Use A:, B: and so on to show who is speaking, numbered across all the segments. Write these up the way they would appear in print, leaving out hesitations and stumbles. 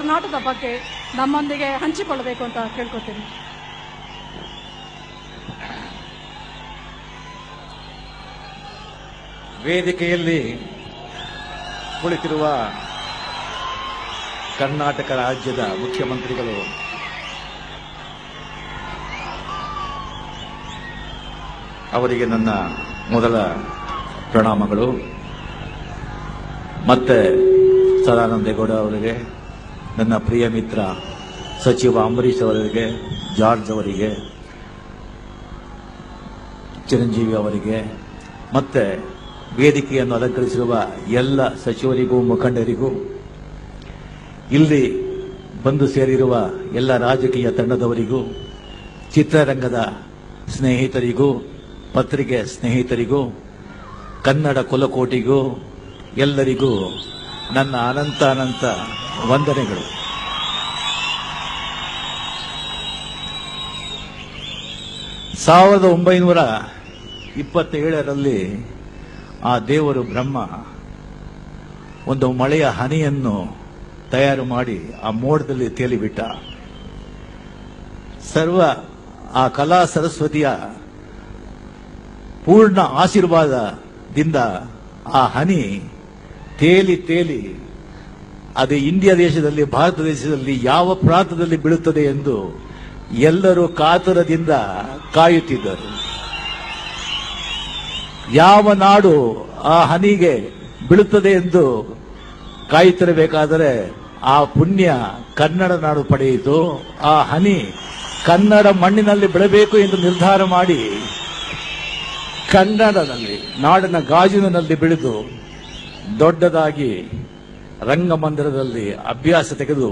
A: ಕರ್ನಾಟಕದ ಬಗ್ಗೆ ನಮ್ಮೊಂದಿಗೆ ಹಂಚಿಕೊಳ್ಳಬೇಕು ಅಂತ ಕೇಳ್ಕೊತೀನಿ.
B: ವೇದಿಕೆಯಲ್ಲಿ ಕುಳಿತಿರುವ ಕರ್ನಾಟಕ ರಾಜ್ಯದ ಮುಖ್ಯಮಂತ್ರಿಗಳು, ಅವರಿಗೆ ನನ್ನ ಮೊದಲ ಪ್ರಣಾಮಗಳು. ಮತ್ತೆ ಸದಾನಂದೇಗೌಡ ಅವರಿಗೆ, ನನ್ನ ಪ್ರಿಯ ಮಿತ್ರ ಸಚಿವ ಅಂಬರೀಶ್ ಅವರಿಗೆ, ಜಾರ್ಜ್ ಅವರಿಗೆ, ಚಿರಂಜೀವಿ ಅವರಿಗೆ, ಮತ್ತೆ ವೇದಿಕೆಯನ್ನು ಅಲಂಕರಿಸಿರುವ ಎಲ್ಲ ಸಚಿವರಿಗೂ ಮುಖಂಡರಿಗೂ, ಇಲ್ಲಿ ಬಂದು ಸೇರಿರುವ ಎಲ್ಲ ರಾಜಕೀಯ ತಂಡದವರಿಗೂ, ಚಿತ್ರರಂಗದ ಸ್ನೇಹಿತರಿಗೂ, ಪತ್ರಿಕೆ ಸ್ನೇಹಿತರಿಗೂ, ಕನ್ನಡ ಕುಲಕೋಟಿಗೂ ಎಲ್ಲರಿಗೂ ನನ್ನ ಅನಂತ ಅನಂತ ವಂದನೆಗಳು. ಸಾವಿರದ 1927ರಲ್ಲಿ ಆ ದೇವರು ಬ್ರಹ್ಮ ಒಂದು ಮಳೆಯ ಹನಿಯನ್ನು ತಯಾರು ಮಾಡಿ ಆ ಮೋಡದಲ್ಲಿ ತೇಲಿಬಿಟ್ಟ. ಆ ಕಲಾ ಸರಸ್ವತಿಯ ಪೂರ್ಣ ಆಶೀರ್ವಾದದಿಂದ ಆ ಹನಿ ತೇಲಿ ತೇಲಿ ಅದು ಇಂಡಿಯಾ ದೇಶದಲ್ಲಿ, ಭಾರತ ದೇಶದಲ್ಲಿ ಯಾವ ಪ್ರಾಂತದಲ್ಲಿ ಬೀಳುತ್ತದೆ ಎಂದು ಎಲ್ಲರೂ ಕಾತುರದಿಂದ ಕಾಯುತ್ತಿದ್ದರು. ಯಾವ ನಾಡು ಆ ಹನಿಗೆ ಬೀಳುತ್ತದೆ ಎಂದು ಕಾಯುತ್ತಿರಬೇಕಾದರೆ ಆ ಪುಣ್ಯ ಕನ್ನಡ ನಾಡು ಪಡೆಯಿತು. ಆ ಹನಿ ಕನ್ನಡ ಮಣ್ಣಿನಲ್ಲಿ ಬೆಳಬೇಕು ಎಂದು ನಿರ್ಧಾರ ಮಾಡಿ ಕನ್ನಡದಲ್ಲಿ, ನಾಡಿನ ಗಾಜಿನಲ್ಲಿ ಬೆಳೆದು ದೊಡ್ಡದಾಗಿ ರಂಗಮಂದಿರದಲ್ಲಿ ಅಭ್ಯಾಸ ತೆಗೆದು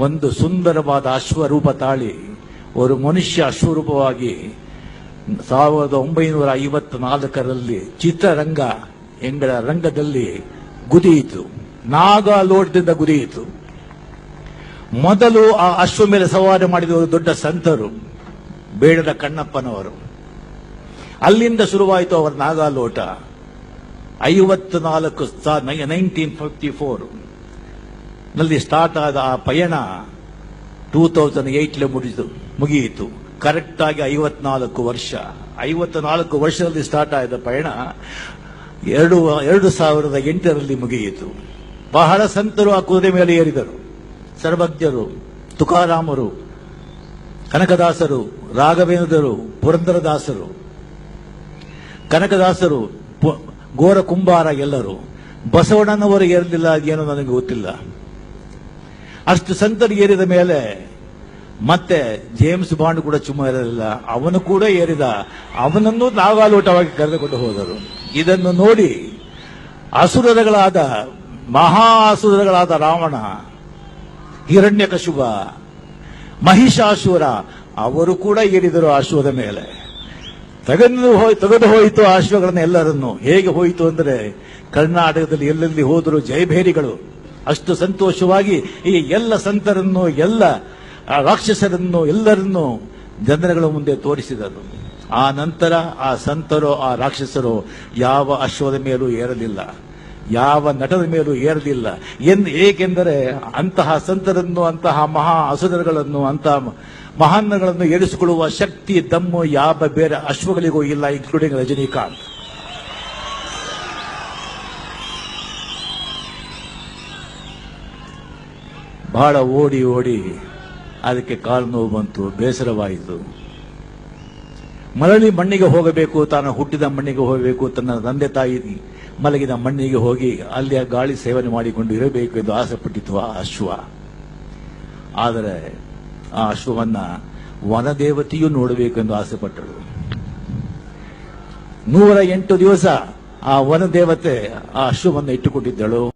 B: ಒಂದು ಸುಂದರವಾದ ಅಶ್ವರೂಪ ತಾಳಿ ಒಂದು ಮನುಷ್ಯ ಅಶ್ವರೂಪವಾಗಿ 1954ರಲ್ಲಿ ಚಿತ್ರರಂಗ ಎಂಗಳ ರಂಗದಲ್ಲಿ ಗುದಿಯಿತು. ನಾಗಾಲೋಟದಿಂದ ಗುದಿಯಿತು. ಮೊದಲು ಆ ಅಶ್ವ ಮೇಲೆ ಸವಾರಿ ಮಾಡಿದವರು ದೊಡ್ಡ ಸಂತರು, ಬೇಡದ ಕಣ್ಣಪ್ಪನವರು. ಅಲ್ಲಿಂದ ಶುರುವಾಯಿತು ಅವರ ನಾಗಾಲೋಟ. 1954 ನಲ್ಲಿ ಸ್ಟಾರ್ಟ್ ಆದ ಆ ಪಯಣ 2008 ಮುಗಿಯಿತು. ಕರೆಕ್ಟ್ ಆಗಿ 54 ವರ್ಷದಲ್ಲಿ ಸ್ಟಾರ್ಟ್ ಆದ ಪಯಣ 2008ರಲ್ಲಿ ಮುಗಿಯಿತು. ಬಹಳ ಸಂತರು ಆ ಕುದುರೆ ಮೇಲೆ ಏರಿದರು. ಸರ್ವಜ್ಞರು, ತುಕಾರಾಮರು, ಕನಕದಾಸರು, ರಾಘವೇಂದ್ರರು, ಪುರಂದರದಾಸರು, ಕನಕದಾಸರು, ಗೋರ ಕುಂಬಾರ ಎಲ್ಲರೂ. ಬಸವಣ್ಣನವರು ಏರಲಿಲ್ಲ, ಏನೋ ನನಗೆ ಗೊತ್ತಿಲ್ಲ. ಅಷ್ಟು ಸಂತರು ಏರಿದ ಮೇಲೆ ಮತ್ತೆ ಜೇಮ್ಸ್ ಬಾಂಡ್ ಕೂಡ ಚುಮ್ಮ ಇರಲಿಲ್ಲ, ಅವನು ಕೂಡ ಏರಿದ. ಅವನನ್ನು ನಾಗಾಲೋಟವಾಗಿ ಕರೆದುಕೊಂಡು ಹೋದರು. ಇದನ್ನು ನೋಡಿ ಅಸುರಗಳಾದ, ಮಹಾ ಅಸುರಗಳಾದ ರಾವಣ, ಹಿರಣ್ಯಕಶಿಪ, ಮಹಿಷಾಸುರ ಅವರು ಕೂಡ ಏರಿದರು ಅಶ್ವದ ಮೇಲೆ. ತೆಗೆದು ಹೋಯಿತು ಆ ಅಶ್ವಗಳನ್ನು ಎಲ್ಲರನ್ನು. ಹೇಗೆ ಹೋಯಿತು ಅಂದರೆ ಕರ್ನಾಟಕದಲ್ಲಿ ಎಲ್ಲೆಲ್ಲಿ ಹೋದರೂ ಜಯಭೇರಿಗಳು. ಅಷ್ಟು ಸಂತೋಷವಾಗಿ ಈ ಎಲ್ಲ ಸಂತರನ್ನು, ಎಲ್ಲ ರಾಕ್ಷಸರನ್ನು ಎಲ್ಲರನ್ನೂ ಜನಗಳ ಮುಂದೆ ತೋರಿಸಿದರು. ಆ ನಂತರ ಆ ಸಂತರು, ಆ ರಾಕ್ಷಸರು ಯಾವ ಅಶ್ವದ ಮೇಲೂ ಏರಲಿಲ್ಲ, ಯಾವ ನಟದ ಮೇಲೂ ಏರಲಿಲ್ಲ. ಏಕೆಂದರೆ ಅಂತಹ ಸಂತರನ್ನು, ಅಂತಹ ಮಹಾ ಅಸುರಗಳನ್ನು, ಅಂತಹ ಮಹಾನ್ಗಳನ್ನು ಏರಿಸಿಕೊಳ್ಳುವ ಶಕ್ತಿ, ದಮ್ಮು ಯಾವ ಬೇರೆ ಅಶ್ವಗಳಿಗೂ ಇಲ್ಲ, ಇನ್ಕ್ಲೂಡಿಂಗ್ ರಜನಿಕಾಂತ್. ಬಹಳ ಓಡಿ ಓಡಿ ಅದಕ್ಕೆ ಕಾಲು ನೋವು ಬಂತು, ಬೇಸರವಾಯಿತು. ಮರಳಿ ಮಣ್ಣಿಗೆ ಹೋಗಬೇಕು, ತಾನು ಹುಟ್ಟಿದ ಮಣ್ಣಿಗೆ ಹೋಗಬೇಕು, ತನ್ನ ತಂದೆ ತಾಯಿ ಮಲಗಿದ ಮಣ್ಣಿಗೆ ಹೋಗಿ ಅಲ್ಲಿಯ ಗಾಳಿ ಸೇವನೆ ಮಾಡಿಕೊಂಡು ಇರಬೇಕು ಎಂದು ಆಸೆ ಪಟ್ಟಿತು ಆ ಅಶ್ವ. ಆದರೆ ಆ ಅಶ್ವವನ್ನ ವನದೇವತೆಯೂ ನೋಡಬೇಕು ಎಂದು ಆಸೆ ಪಟ್ಟಳು. 108 ದಿವಸ ಆ ವನದೇವತೆ ಆ ಅಶ್ವವನ್ನು ಇಟ್ಟುಕೊಂಡಿದ್ದಳು.